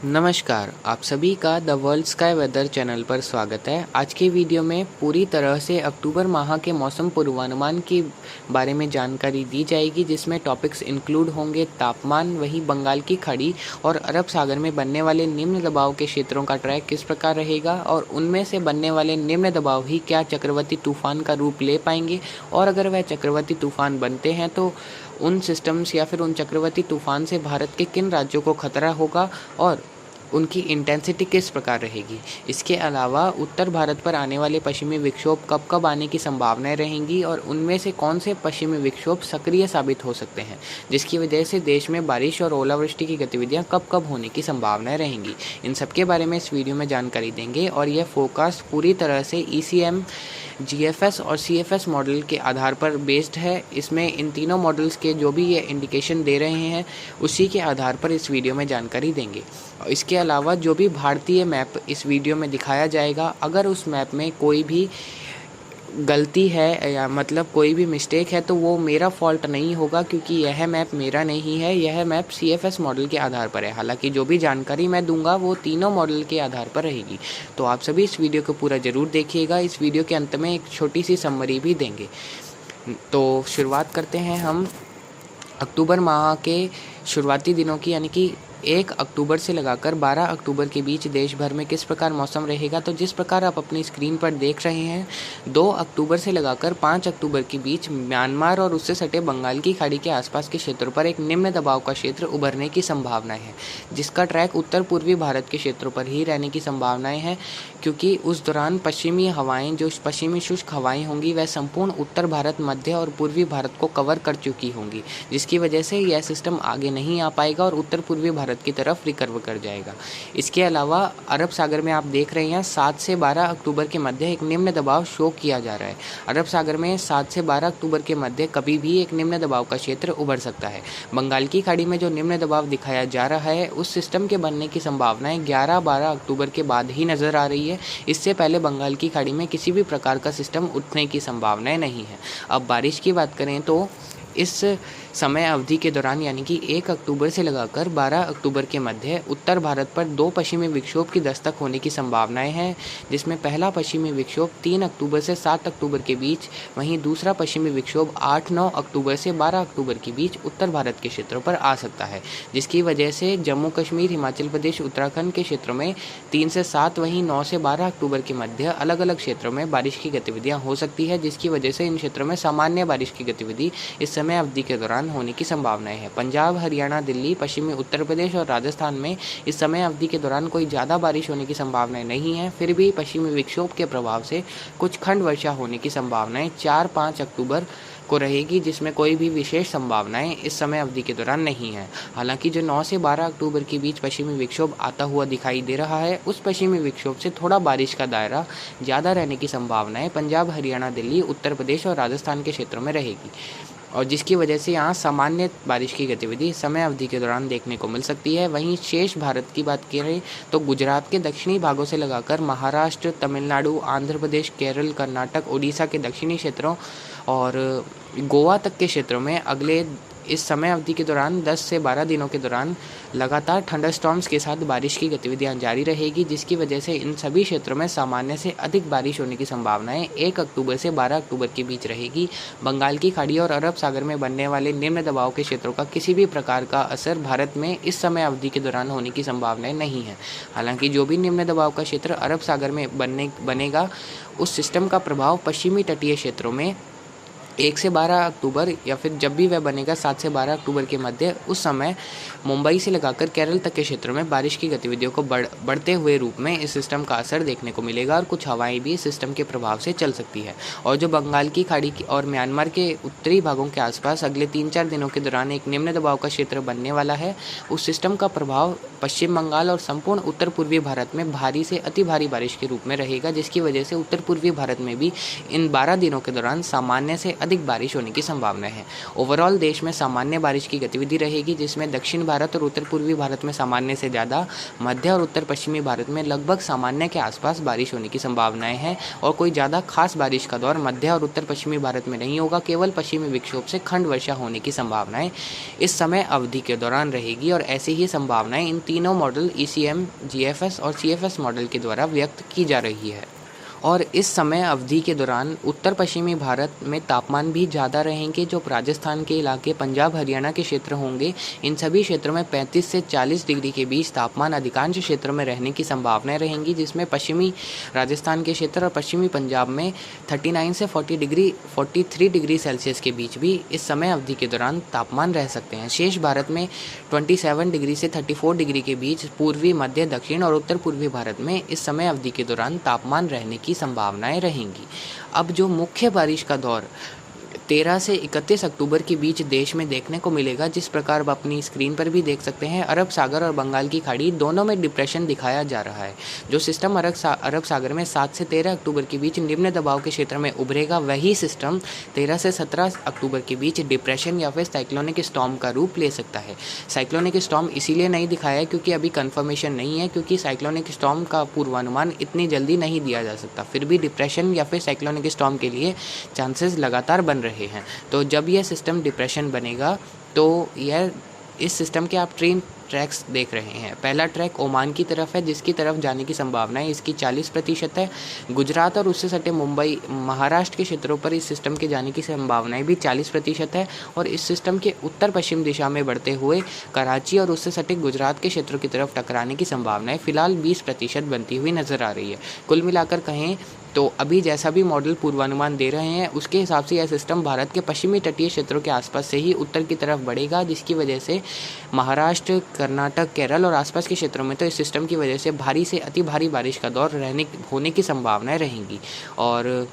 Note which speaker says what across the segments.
Speaker 1: नमस्कार, आप सभी का the World Sky Weather Channel पर स्वागत है। आज की वीडियो में पूरी तरह से अक्टूबर माह के मौसम पूर्वानुमान के बारे में जानकारी दी जाएगी, जिसमें टॉपिक्स इंक्लूड होंगे तापमान, वही बंगाल की खाड़ी और अरब सागर में बनने वाले निम्न दबाव के क्षेत्रों का ट्रैक किस प्रकार रहेगा और उनमें से बनने वाले निम्न दबाव ही क्या चक्रवाती तूफान का रूप ले पाएंगे, और अगर वह चक्रवाती तूफान बनते हैं तो उन सिस्टम्स या फिर उन चक्रवाती तूफान से भारत के किन राज्यों को खतरा होगा और उनकी इंटेंसिटी किस प्रकार रहेगी। इसके अलावा उत्तर भारत पर आने वाले पश्चिमी विक्षोभ कब कब आने की संभावनाएं रहेंगी और उनमें से कौन से पश्चिमी विक्षोभ सक्रिय साबित हो सकते हैं, जिसकी वजह से देश में बारिश और ओलावृष्टि की गतिविधियां कब कब होने की संभावनाएं रहेंगी। इन सब के बारे में इस वीडियो में जानकारी देंगे और यह फोरकास्ट पूरी तरह से ECM, GFS और CFS मॉडल के आधार पर बेस्ड है। इसमें इन तीनों मॉडल्स के जो भी ये इंडिकेशन दे रहे हैं उसी के आधार पर इस वीडियो में जानकारी देंगे। इसके अलावा जो भी भारतीय मैप इस वीडियो में दिखाया जाएगा, अगर उस मैप में कोई भी गलती है या मतलब कोई भी मिस्टेक है तो वो मेरा फॉल्ट नहीं होगा, क्योंकि यह मैप मेरा नहीं है, यह मैप CFS मॉडल के आधार पर है। हालांकि जो भी जानकारी मैं दूंगा वो तीनों मॉडल के आधार पर रहेगी। तो आप सभी इस वीडियो को पूरा ज़रूर देखिएगा। इस वीडियो के अंत में एक छोटी सी समरी भी देंगे। तो शुरुआत करते हैं हम अक्टूबर माह के शुरुआती दिनों की, यानी कि 1 अक्टूबर से लगाकर 12 अक्टूबर के बीच देश भर में किस प्रकार मौसम रहेगा। तो जिस प्रकार आप अपनी स्क्रीन पर देख रहे हैं, 2 अक्टूबर से लगाकर 5 अक्टूबर के बीच म्यांमार और उससे सटे बंगाल की खाड़ी के आसपास के क्षेत्रों पर एक निम्न दबाव का क्षेत्र उभरने की संभावनाएं है, जिसका ट्रैक उत्तर पूर्वी भारत के क्षेत्रों पर ही रहने की संभावनाएं हैं, क्योंकि उस दौरान पश्चिमी हवाएं, जो पश्चिमी शुष्क हवाएं होंगी, वह संपूर्ण उत्तर भारत, मध्य और पूर्वी भारत को कवर कर चुकी होंगी, जिसकी वजह से यह सिस्टम आगे नहीं आ पाएगा और उत्तर पूर्वी भारत की तरफ रिकर्व कर जाएगा। इसके अलावा अरब सागर में आप देख रहे हैं 7 से 12 अक्टूबर के मध्य एक निम्न दबाव शो किया जा रहा है। अरब सागर में 7 से 12 अक्टूबर के मध्य कभी भी एक निम्न दबाव का क्षेत्र उभर सकता है। बंगाल की खाड़ी में जो निम्न दबाव दिखाया जा रहा है, उस सिस्टम के बनने की संभावनाएं 11-12 अक्टूबर के बाद ही नजर आ रही है। इससे पहले बंगाल की खाड़ी में किसी भी प्रकार का सिस्टम उठने की संभावनाएं नहीं है। अब बारिश की बात करें तो इस समय अवधि के दौरान, यानी कि 1 अक्टूबर से लगाकर 12 अक्टूबर के मध्य उत्तर भारत पर 2 पश्चिमी विक्षोभ की दस्तक होने की संभावनाएं हैं, जिसमें पहला पश्चिमी विक्षोभ 3 अक्टूबर से 7 अक्टूबर के बीच, वहीं दूसरा पश्चिमी विक्षोभ 8-9 अक्टूबर से 12 अक्टूबर के बीच उत्तर भारत के क्षेत्रों पर आ सकता है, जिसकी वजह से जम्मू कश्मीर, हिमाचल प्रदेश, उत्तराखंड के क्षेत्रों में 3 से 7, वहीं 9 से 12 अक्टूबर के मध्य अलग अलग क्षेत्रों में बारिश की गतिविधियाँ हो सकती है, जिसकी वजह से इन क्षेत्रों में सामान्य बारिश की गतिविधि इस समय अवधि के दौरान होने की संभावनाएं हैं। पंजाब, हरियाणा, दिल्ली, पश्चिमी उत्तर प्रदेश और राजस्थान में इस समय अवधि के दौरान कोई ज़्यादा बारिश होने की संभावनाएं नहीं है। फिर भी पश्चिमी विक्षोभ के प्रभाव से कुछ खंड वर्षा होने की संभावनाएं 4-5 अक्टूबर को रहेगी, जिसमें कोई भी विशेष संभावनाएं इस समय अवधि के दौरान नहीं है। हालांकि जो 9 से 12 अक्टूबर के बीच पश्चिमी विक्षोभ आता हुआ दिखाई दे रहा है, उस पश्चिमी विक्षोभ से थोड़ा बारिश का दायरा ज़्यादा रहने की संभावनाएं पंजाब, हरियाणा, दिल्ली, उत्तर प्रदेश और राजस्थान के क्षेत्रों में रहेगी, और जिसकी वजह से यहाँ सामान्य बारिश की गतिविधि समय अवधि के दौरान देखने को मिल सकती है। वहीं शेष भारत की बात करें तो गुजरात के दक्षिणी भागों से लगाकर महाराष्ट्र, तमिलनाडु, आंध्र प्रदेश, केरल, कर्नाटक, उड़ीसा के दक्षिणी क्षेत्रों और गोवा तक के क्षेत्रों में अगले इस समय अवधि के दौरान 10 से 12 दिनों के दौरान लगातार थंडरस्टॉर्म्स के साथ बारिश की गतिविधियां जारी रहेगी, जिसकी वजह से इन सभी क्षेत्रों में सामान्य से अधिक बारिश होने की संभावनाएं 1 अक्टूबर से 12 अक्टूबर के बीच रहेगी। बंगाल की खाड़ी और अरब सागर में बनने वाले निम्न दबाव के क्षेत्रों का किसी भी प्रकार का असर भारत में इस समय अवधि के दौरान होने की संभावनाएं नहीं है। हालांकि जो भी निम्न दबाव का क्षेत्र अरब सागर में बनेगा, उस सिस्टम का प्रभाव पश्चिमी तटीय क्षेत्रों में 1 से 12 अक्टूबर या फिर जब भी वह बनेगा 7 से 12 अक्टूबर के मध्य, उस समय मुंबई से लगाकर केरल तक के क्षेत्रों में बारिश की गतिविधियों को बढ़ते हुए रूप में इस सिस्टम का असर देखने को मिलेगा और कुछ हवाएं भी इस सिस्टम के प्रभाव से चल सकती है। और जो बंगाल की खाड़ी और म्यांमार के उत्तरी भागों के आसपास अगले 3-4 दिनों के दौरान एक निम्न दबाव का क्षेत्र बनने वाला है, उस सिस्टम का प्रभाव पश्चिम बंगाल और संपूर्ण उत्तर पूर्वी भारत में भारी से अति भारी बारिश के रूप में रहेगा, जिसकी वजह से उत्तर पूर्वी भारत में भी इन 12 दिनों के दौरान सामान्य से अधिक बारिश होने की संभावना है। ओवरऑल देश में सामान्य बारिश की गतिविधि रहेगी, जिसमें दक्षिण भारत और उत्तर पूर्वी भारत में सामान्य से ज़्यादा, मध्य और उत्तर पश्चिमी भारत में लगभग सामान्य के आसपास बारिश होने की संभावनाएं हैं, और कोई ज़्यादा खास बारिश का दौर मध्य और उत्तर पश्चिमी भारत में नहीं होगा। केवल पश्चिमी विक्षोभ से खंड वर्षा होने की संभावनाएं इस समय अवधि के दौरान रहेगी, और ऐसी ही संभावनाएं इन तीनों मॉडल ECM, GFS और CFS मॉडल के द्वारा व्यक्त की जा रही है। और इस समय अवधि के दौरान उत्तर पश्चिमी भारत में तापमान भी ज़्यादा रहेंगे। जो राजस्थान के इलाके, पंजाब हरियाणा के क्षेत्र होंगे, इन सभी क्षेत्रों में 35 से 40 डिग्री के बीच तापमान अधिकांश क्षेत्रों में रहने की संभावनाएं रहेंगी, जिसमें पश्चिमी राजस्थान के क्षेत्र और पश्चिमी पंजाब में 39 से 43 डिग्री सेल्सियस के बीच भी इस समय अवधि के दौरान तापमान रह सकते हैं। शेष भारत में 27 डिग्री से 34 डिग्री के बीच पूर्वी, मध्य, दक्षिण और उत्तर पूर्वी भारत में इस समय अवधि के दौरान तापमान रहने की संभावनाएं रहेंगी। अब जो मुख्य बारिश का दौर 13 से 31 अक्टूबर के बीच देश में देखने को मिलेगा, जिस प्रकार आप अपनी स्क्रीन पर भी देख सकते हैं, अरब सागर और बंगाल की खाड़ी दोनों में डिप्रेशन दिखाया जा रहा है। जो सिस्टम अरब सागर में 7 से 13 अक्टूबर के बीच निम्न दबाव के क्षेत्र में उभरेगा, वही सिस्टम 13 से 17 अक्टूबर के बीच डिप्रेशन या फिर साइक्लोनिक स्टॉर्म का रूप ले सकता है। साइक्लोनिक स्टॉर्म इसीलिए नहीं दिखाया है क्योंकि अभी कन्फर्मेशन नहीं है, क्योंकि साइक्लोनिक स्टॉर्म का पूर्वानुमान इतनी जल्दी नहीं दिया जा सकता। फिर भी डिप्रेशन या फिर साइक्लोनिक स्टॉर्म के लिए चांसेस लगातार बन रहे हैं। तो जब यह सिस्टम डिप्रेशन बनेगा तो यह इस सिस्टम के आप ट्रैक्स देख रहे हैं। पहला ट्रैक ओमान की तरफ है, जिसकी तरफ जाने की संभावना है इसकी 40% है। गुजरात और उससे सटे मुंबई, महाराष्ट्र के क्षेत्रों पर इस सिस्टम के जाने की संभावनाएं भी 40% है। और इस सिस्टम के उत्तर पश्चिम दिशा में बढ़ते हुए कराची और उससे सटे गुजरात के क्षेत्रों की तरफ टकराने की संभावनाएं फिलहाल 20% बनती हुई नजर आ रही है। कुल मिलाकर कहें तो अभी जैसा भी मॉडल पूर्वानुमान दे रहे हैं, उसके हिसाब से यह सिस्टम भारत के पश्चिमी तटीय क्षेत्रों के आसपास से ही उत्तर की तरफ बढ़ेगा, जिसकी वजह से महाराष्ट्र, कर्नाटक, केरल और आसपास के क्षेत्रों में तो इस सिस्टम की वजह से भारी से अति भारी बारिश का दौर होने की संभावनाएं रहेंगी। और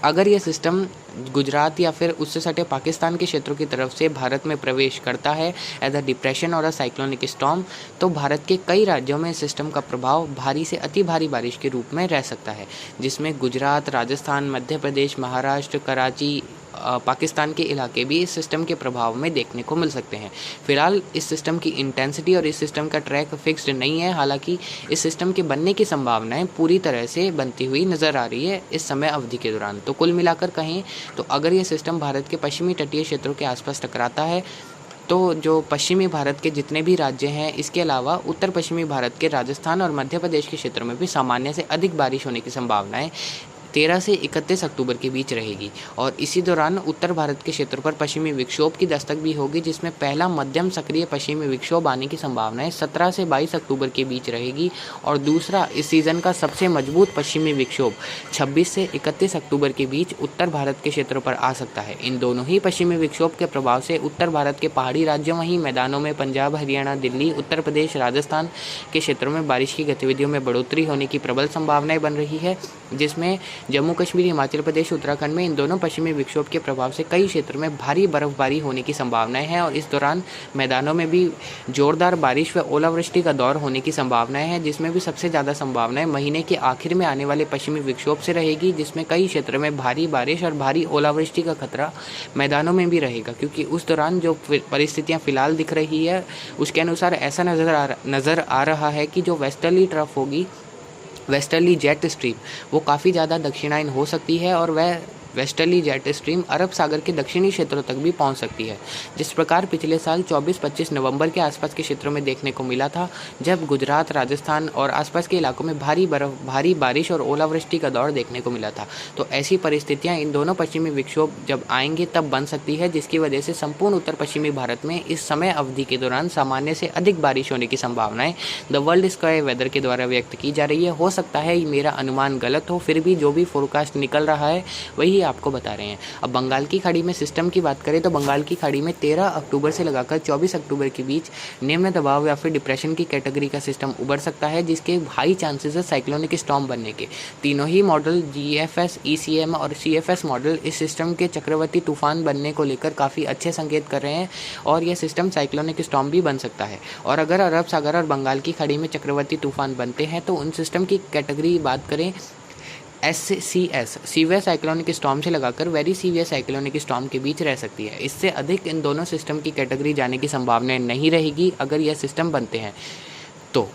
Speaker 1: अगर यह सिस्टम गुजरात या फिर उससे सटे पाकिस्तान के क्षेत्रों की तरफ से भारत में प्रवेश करता है एज अ डिप्रेशन और अ साइक्लोनिक स्टॉर्म, तो भारत के कई राज्यों में इस सिस्टम का प्रभाव भारी से अति भारी बारिश के रूप में रह सकता है, जिसमें गुजरात, राजस्थान, मध्य प्रदेश, महाराष्ट्र, कराची, पाकिस्तान के इलाके भी इस सिस्टम के प्रभाव में देखने को मिल सकते हैं। फिलहाल इस सिस्टम की इंटेंसिटी और इस सिस्टम का ट्रैक फिक्स्ड नहीं है, हालांकि इस सिस्टम के बनने की संभावनाएं पूरी तरह से बनती हुई नज़र आ रही है इस समय अवधि के दौरान। तो कुल मिलाकर कहें तो अगर ये सिस्टम भारत के पश्चिमी तटीय क्षेत्रों के आसपास टकराता है, तो जो पश्चिमी भारत के जितने भी राज्य हैं, इसके अलावा उत्तर पश्चिमी भारत के राजस्थान और मध्य प्रदेश के क्षेत्रों में भी सामान्य से अधिक बारिश होने की संभावनाएं 13 से 31 अक्टूबर के बीच रहेगी। और इसी दौरान उत्तर भारत के क्षेत्रों पर पश्चिमी विक्षोभ की दस्तक भी होगी, जिसमें पहला मध्यम सक्रिय पश्चिमी विक्षोभ आने की संभावनाएं 17 से 22 अक्टूबर के बीच रहेगी और दूसरा इस सीज़न का सबसे मजबूत पश्चिमी विक्षोभ 26 से 31 अक्टूबर के बीच उत्तर भारत के क्षेत्रों पर आ सकता है। इन दोनों ही पश्चिमी विक्षोभ के प्रभाव से उत्तर भारत के पहाड़ी राज्यों, वहीं मैदानों में पंजाब, हरियाणा, दिल्ली, उत्तर प्रदेश, राजस्थान के क्षेत्रों में बारिश की गतिविधियों में बढ़ोतरी होने की प्रबल संभावनाएं बन रही है, जिसमें जम्मू कश्मीर, हिमाचल प्रदेश, उत्तराखंड में इन दोनों पश्चिमी विक्षोभ के प्रभाव से कई क्षेत्रों में भारी बर्फबारी होने की संभावनाएं हैं और इस दौरान मैदानों में भी जोरदार बारिश व ओलावृष्टि का दौर होने की संभावनाएं हैं, जिसमें भी सबसे ज़्यादा संभावनाएं महीने के आखिर में आने वाले पश्चिमी विक्षोभ से रहेगी, जिसमें कई क्षेत्रों में भारी बारिश और भारी ओलावृष्टि का खतरा मैदानों में भी रहेगा, क्योंकि उस दौरान जो परिस्थितियाँ फिलहाल दिख रही है उसके अनुसार ऐसा नज़र आ रहा है कि जो वेस्टर्ली ट्रफ होगी, वेस्टर्ली जेट स्ट्रीम, वो काफ़ी ज़्यादा दक्षिणायन हो सकती है और वह वेस्टर्ली जेट स्ट्रीम अरब सागर के दक्षिणी क्षेत्रों तक भी पहुंच सकती है, जिस प्रकार पिछले साल 24-25 नवंबर के आसपास के क्षेत्रों में देखने को मिला था, जब गुजरात, राजस्थान और आसपास के इलाकों में भारी बारिश और ओलावृष्टि का दौर देखने को मिला था। तो ऐसी परिस्थितियां इन दोनों पश्चिमी विक्षोभ जब आएंगे तब बन सकती है, जिसकी वजह से संपूर्ण उत्तर पश्चिमी भारत में इस समय अवधि के दौरान सामान्य से अधिक बारिश होने की संभावनाएं द वर्ल्ड स्काई वेदर के द्वारा व्यक्त की जा रही है। हो सकता है मेरा अनुमान गलत हो, फिर भी जो भी फोरकास्ट निकल रहा है वही आपको बता रहे हैं। अब बंगाल की खाड़ी में सिस्टम की बात करें तो बंगाल की खाड़ी में 13 अक्टूबर से लगाकर 24 अक्टूबर के बीच निम्न दबाव या फिर डिप्रेशन की कैटेगरी का सिस्टम उभर सकता है, जिसके हाई चांसेस है साइक्लोनिक स्टॉर्म बनने के। तीनों ही मॉडल GFS, ECM और CFS मॉडल इस सिस्टम के चक्रवर्ती तूफान बनने को लेकर काफ़ी अच्छे संकेत कर रहे हैं और यह सिस्टम साइक्लोनिक स्टॉर्म भी बन सकता है। और अगर अरब सागर और बंगाल की खाड़ी में चक्रवर्ती तूफान बनते हैं तो उन सिस्टम की कैटेगरी बात करें SCS, सीवियर साइक्लोनिक स्टॉर्म से लगाकर वेरी सीवियर साइक्लोनिक स्टॉर्म के बीच रह सकती है। इससे अधिक इन दोनों सिस्टम की कैटेगरी जाने की संभावना नहीं रहेगी अगर यह सिस्टम बनते हैं तो।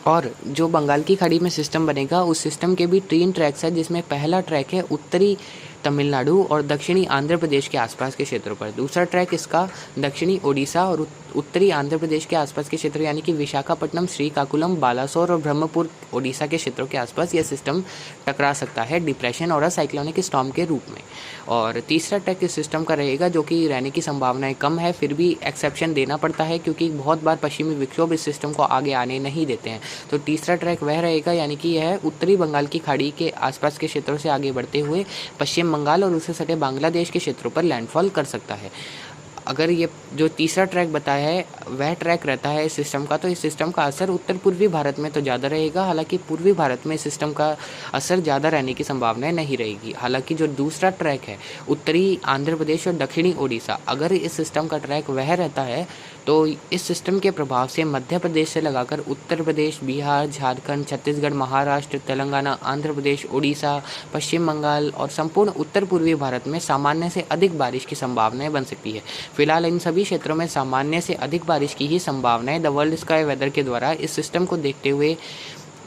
Speaker 1: और जो बंगाल की खाड़ी में सिस्टम बनेगा उस सिस्टम के भी 3 ट्रैक्स है, जिसमें पहला ट्रैक है उत्तरी तमिलनाडु और दक्षिणी आंध्र प्रदेश के आसपास के क्षेत्रों पर। दूसरा ट्रैक इसका दक्षिणी ओडिशा और उत्तरी आंध्र प्रदेश के आसपास के क्षेत्र यानी कि विशाखापट्टनम, श्रीकाकुलम, बालासोर और ब्रह्मपुर ओडिशा के क्षेत्रों के आसपास यह सिस्टम टकरा सकता है डिप्रेशन और साइक्लोनिक स्टॉर्म के रूप में। और तीसरा ट्रैक इस सिस्टम का रहेगा जो कि रहने की संभावनाएं कम है, फिर भी एक्सेप्शन देना पड़ता है क्योंकि बहुत बार पश्चिमी विक्षोभ इस सिस्टम को आगे आने नहीं देते हैं। तो तीसरा ट्रैक वह रहेगा यानी कि यह उत्तरी बंगाल की खाड़ी के आसपास के क्षेत्रों से आगे बढ़ते हुए पश्चिम बंगाल और उससे सटे बांग्लादेश के क्षेत्रों पर लैंडफॉल कर सकता है। अगर ये जो तीसरा ट्रैक बताया है वह ट्रैक रहता है इस सिस्टम का, तो इस सिस्टम का असर उत्तर पूर्वी भारत में तो ज़्यादा रहेगा, हालांकि पूर्वी भारत में इस सिस्टम का असर ज़्यादा रहने की संभावनाएं नहीं रहेगी। हालांकि जो दूसरा ट्रैक है उत्तरी आंध्र प्रदेश और दक्षिणी ओडिशा, अगर इस सिस्टम का ट्रैक वह रहता है तो इस सिस्टम के प्रभाव से मध्य प्रदेश से लगाकर उत्तर प्रदेश, बिहार, झारखंड, छत्तीसगढ़, महाराष्ट्र, तेलंगाना, आंध्र प्रदेश, ओडिशा, पश्चिम बंगाल और संपूर्ण उत्तर पूर्वी भारत में सामान्य से अधिक बारिश की संभावनाएं बन सकती है। फिलहाल इन सभी क्षेत्रों में सामान्य से अधिक बारिश की ही संभावनाएं द वर्ल्ड स्काई वेदर के द्वारा इस सिस्टम को देखते हुए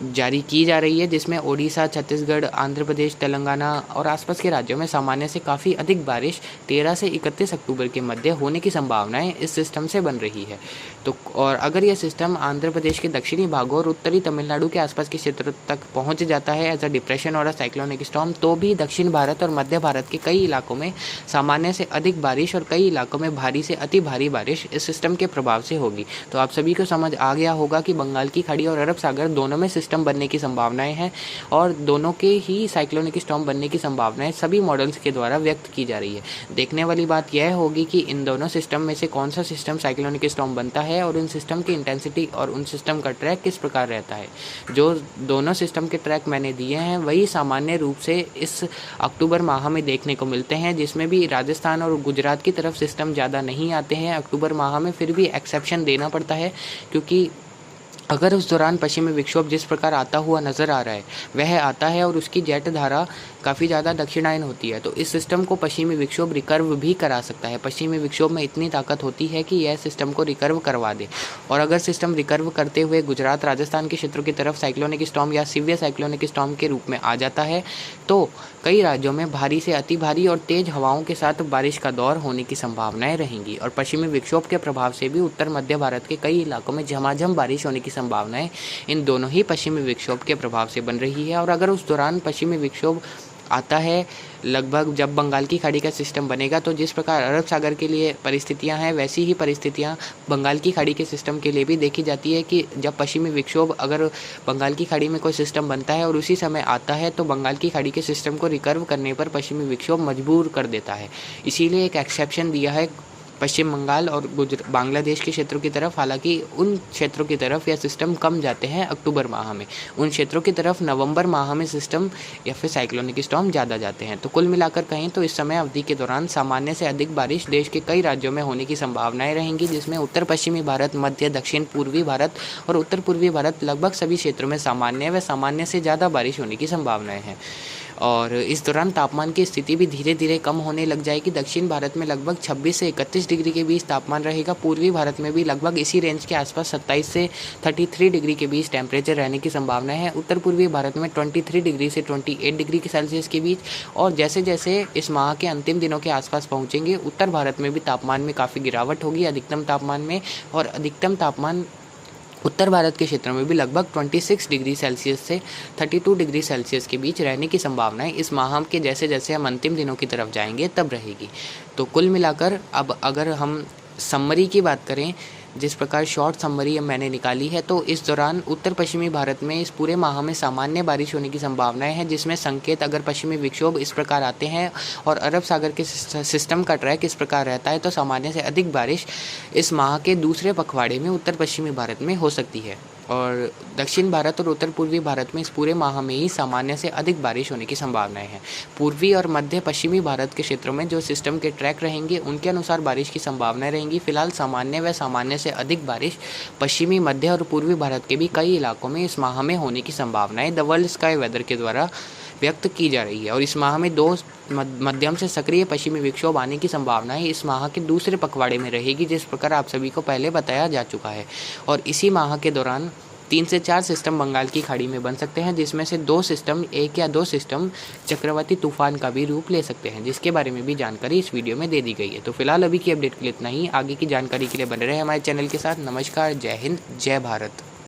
Speaker 1: जारी की जा रही है, जिसमें ओडिशा, छत्तीसगढ़, आंध्र प्रदेश, तेलंगाना और आसपास के राज्यों में सामान्य से काफ़ी अधिक बारिश 13 से 31 अक्टूबर के मध्य होने की संभावनाएं इस सिस्टम से बन रही है। तो और अगर यह सिस्टम आंध्र प्रदेश के दक्षिणी भागों और उत्तरी तमिलनाडु के आसपास के क्षेत्र तक पहुंच जाता है एज अ डिप्रेशन और अ साइक्लोनिक स्टॉर्म, तो भी दक्षिण भारत और मध्य भारत के कई इलाकों में सामान्य से अधिक बारिश और कई इलाकों में भारी से अति भारी बारिश इस सिस्टम के प्रभाव से होगी। तो आप सभी को समझ आ गया होगा कि बंगाल की खाड़ी और अरब सागर दोनों में सिस्टम बनने की संभावनाएं हैं और दोनों के ही साइक्लोनिक स्टॉर्म बनने की संभावनाएं सभी मॉडल्स के द्वारा व्यक्त की जा रही है। देखने वाली बात यह होगी कि इन दोनों सिस्टम में से कौन सा सिस्टम साइक्लोनिक स्टॉर्म बनता है और उन सिस्टम की इंटेंसिटी और उन सिस्टम का ट्रैक किस प्रकार रहता है। जो दोनों सिस्टम के ट्रैक मैंने दिए हैं वही सामान्य रूप से इस अक्टूबर माह में देखने को मिलते हैं, जिसमें भी राजस्थान और गुजरात की तरफ सिस्टम ज़्यादा नहीं आते हैं अक्टूबर माह में, फिर भी एक्सेप्शन देना पड़ता है क्योंकि अगर उस दौरान पश्चिमी विक्षोभ जिस प्रकार आता हुआ नज़र आ रहा है वह आता है और उसकी जेट धारा काफ़ी ज़्यादा दक्षिणायन होती है, तो इस सिस्टम को पश्चिमी विक्षोभ रिकर्व भी करा सकता है। पश्चिमी विक्षोभ में इतनी ताकत होती है कि यह सिस्टम को रिकर्व करवा दे, और अगर सिस्टम रिकर्व करते हुए गुजरात, राजस्थान के क्षेत्रों की तरफ साइक्लोनिक स्टॉर्म या सीवियर साइक्लोनिक स्टॉर्म के रूप में आ जाता है तो कई राज्यों में भारी से अति भारी और तेज़ हवाओं के साथ बारिश का दौर होने की संभावनाएं रहेंगी। और पश्चिमी विक्षोभ के प्रभाव से भी उत्तर मध्य भारत के कई इलाकों में झमाझम बारिश होने की संभावनाएं इन दोनों ही पश्चिमी विक्षोभ के प्रभाव से बन रही है। और अगर उस दौरान पश्चिमी विक्षोभ आता है लगभग जब बंगाल की खाड़ी का सिस्टम बनेगा, तो जिस प्रकार अरब सागर के लिए परिस्थितियां हैं वैसी ही परिस्थितियां बंगाल की खाड़ी के सिस्टम के लिए भी देखी जाती है कि जब पश्चिमी विक्षोभ अगर बंगाल की खाड़ी में कोई सिस्टम बनता है और उसी समय आता है तो बंगाल की खाड़ी के सिस्टम को रिकर्व करने पर पश्चिमी विक्षोभ मजबूर कर देता है। इसीलिए एक एक्सेप्शन दिया है पश्चिम बंगाल और बांग्लादेश के क्षेत्रों की तरफ। हालांकि उन क्षेत्रों की तरफ यह सिस्टम कम जाते हैं अक्टूबर माह में, उन क्षेत्रों की तरफ नवंबर माह में सिस्टम या फिर साइक्लोनिक स्टॉर्म ज़्यादा जाते हैं। तो कुल मिलाकर कहें तो इस समय अवधि के दौरान सामान्य से अधिक बारिश देश के कई राज्यों में होने की संभावनाएं रहेंगी, जिसमें उत्तर पश्चिमी भारत, मध्य दक्षिण पूर्वी भारत और उत्तर पूर्वी भारत लगभग सभी क्षेत्रों में सामान्य व सामान्य से ज़्यादा बारिश होने की संभावनाएं हैं। और इस दौरान तापमान की स्थिति भी धीरे धीरे कम होने लग जाएगी। दक्षिण भारत में लगभग 26 से 31 डिग्री के बीच तापमान रहेगा। पूर्वी भारत में भी लगभग इसी रेंज के आसपास 27 से 33 डिग्री के बीच टेम्परेचर रहने की संभावना है। उत्तर पूर्वी भारत में 23 डिग्री से 28 डिग्री सेल्सियस के बीच। और जैसे जैसे इस माह के अंतिम दिनों के आसपास पहुँचेंगे उत्तर भारत में भी तापमान में काफ़ी गिरावट होगी अधिकतम तापमान में, और अधिकतम तापमान उत्तर भारत के क्षेत्रों में भी लगभग 26 डिग्री सेल्सियस से 32 डिग्री सेल्सियस के बीच रहने की संभावना है इस माह के जैसे जैसे हम अंतिम दिनों की तरफ जाएंगे तब रहेगी। तो कुल मिलाकर अब अगर हम समरी की बात करें, जिस प्रकार शॉर्ट समरी मैंने निकाली है, तो इस दौरान उत्तर पश्चिमी भारत में इस पूरे माह में सामान्य बारिश होने की संभावनाएं हैं, जिसमें संकेत अगर पश्चिमी विक्षोभ इस प्रकार आते हैं और अरब सागर के सिस्टम का ट्रैक इस प्रकार रहता है तो सामान्य से अधिक बारिश इस माह के दूसरे पखवाड़े में उत्तर पश्चिमी भारत में हो सकती है। और दक्षिण भारत और उत्तर पूर्वी भारत में इस पूरे माह में ही सामान्य से अधिक बारिश होने की संभावनाएं हैं। पूर्वी और मध्य पश्चिमी भारत के क्षेत्रों में जो सिस्टम के ट्रैक रहेंगे उनके अनुसार बारिश की संभावनाएं रहेंगी। फिलहाल सामान्य व सामान्य से अधिक बारिश पश्चिमी, मध्य और पूर्वी भारत के भी कई इलाकों में इस माह में होने की संभावनाएं द वर्ल्ड स्काई वेदर के द्वारा व्यक्त की जा रही है। और इस माह में 2 मध्यम से सक्रिय पश्चिमी विक्षोभ आने की संभावना है इस माह के दूसरे पखवाड़े में रहेगी, जिस प्रकार आप सभी को पहले बताया जा चुका है। और इसी माह के दौरान 3 से 4 सिस्टम बंगाल की खाड़ी में बन सकते हैं, जिसमें से 2 सिस्टम, 1 या 2 सिस्टम चक्रवाती तूफान का भी रूप ले सकते हैं, जिसके बारे में भी जानकारी इस वीडियो में दे दी गई है। तो फिलहाल अभी की अपडेट के लिए इतना ही। आगे की जानकारी के लिए बने रहे हमारे चैनल के साथ। नमस्कार, जय हिंद, जय भारत।